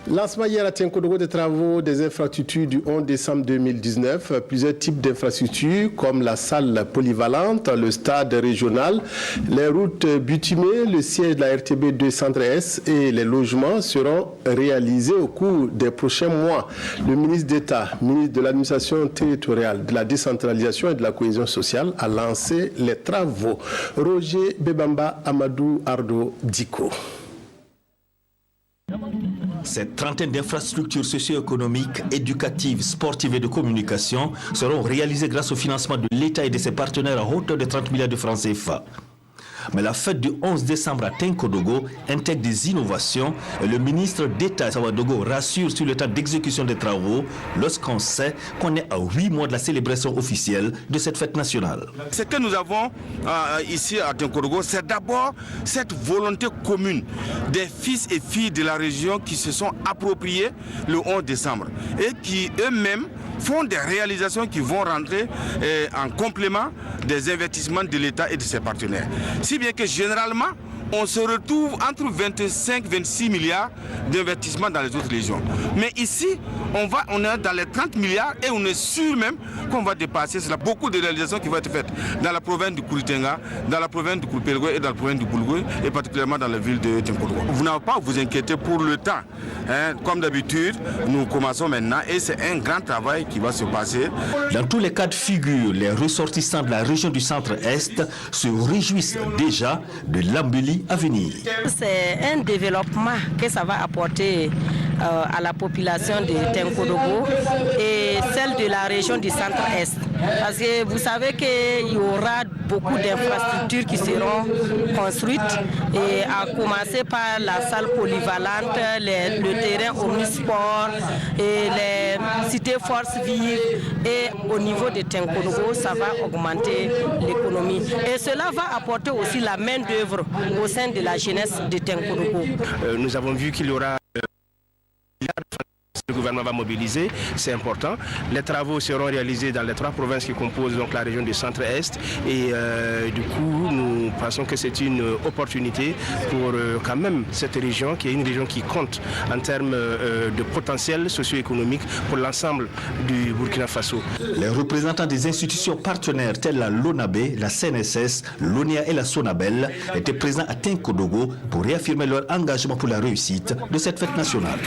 Lancement hier à Tinkodogo des travaux des infrastructures du 11 décembre 2019. Plusieurs types d'infrastructures comme la salle polyvalente, le stade régional, les routes bitumées, le siège de la RTB2 Centre-Est et les logements seront réalisés au cours des prochains mois. Le ministre d'État, ministre de l'administration territoriale, de la décentralisation et de la cohésion sociale a lancé les travaux. Roger Bebamba Amadou Ardo Diko. Cette trentaine d'infrastructures socio-économiques, éducatives, sportives et de communication seront réalisées grâce au financement de l'État et de ses partenaires à hauteur de 30 milliards de francs CFA. Mais la fête du 11 décembre à Tinkodogo intègre des innovations et le ministre d'État Sawadogo rassure sur le temps d'exécution des travaux lorsqu'on sait qu'on est à 8 mois de la célébration officielle de cette fête nationale. Ce que nous avons ici à Tinkodogo, c'est d'abord cette volonté commune des fils et filles de la région qui se sont appropriés le 11 décembre et qui eux-mêmes font des réalisations qui vont rentrer en complément des investissements de l'État et de ses partenaires. Si bien que généralement, on se retrouve entre 25 et 26 milliards d'investissements dans les autres régions. Mais ici, on est dans les 30 milliards et on est sûr même qu'on va dépasser cela. Beaucoup de réalisations qui vont être faites dans la province du Kouritenga, dans la province du Kourpelgo et dans la province du Boulgoy et particulièrement dans la ville de Tinkodogo. Vous n'avez pas à vous inquiéter pour le temps. Comme d'habitude, nous commençons maintenant et c'est un grand travail qui va se passer. Dans tous les cas de figure, les ressortissants de la région du Centre-Est se réjouissent déjà de l'embellie à venir. C'est un développement que ça va apporter à la population de Tinkodogo et celle de la région du Centre-Est. Parce que vous savez qu'il y aura beaucoup d'infrastructures qui seront construites, et à commencer par la salle polyvalente, le terrain omnisport et les cités forces vives. Et au niveau de Tinkodogo, ça va augmenter l'économie. Et cela va apporter aussi la main-d'œuvre au sein de la jeunesse de Tinkodogo. Nous avons vu qu'il y aura le gouvernement va mobiliser, c'est important. Les travaux seront réalisés dans les 3 provinces qui composent donc la région du Centre-Est et du coup nous pensons que c'est une opportunité pour quand même cette région qui est une région qui compte en termes de potentiel socio-économique pour l'ensemble du Burkina Faso. Les représentants des institutions partenaires telles la LONABE, la CNSS, l'ONIA et la SONABEL étaient présents à Tinkodogo pour réaffirmer leur engagement pour la réussite de cette fête nationale.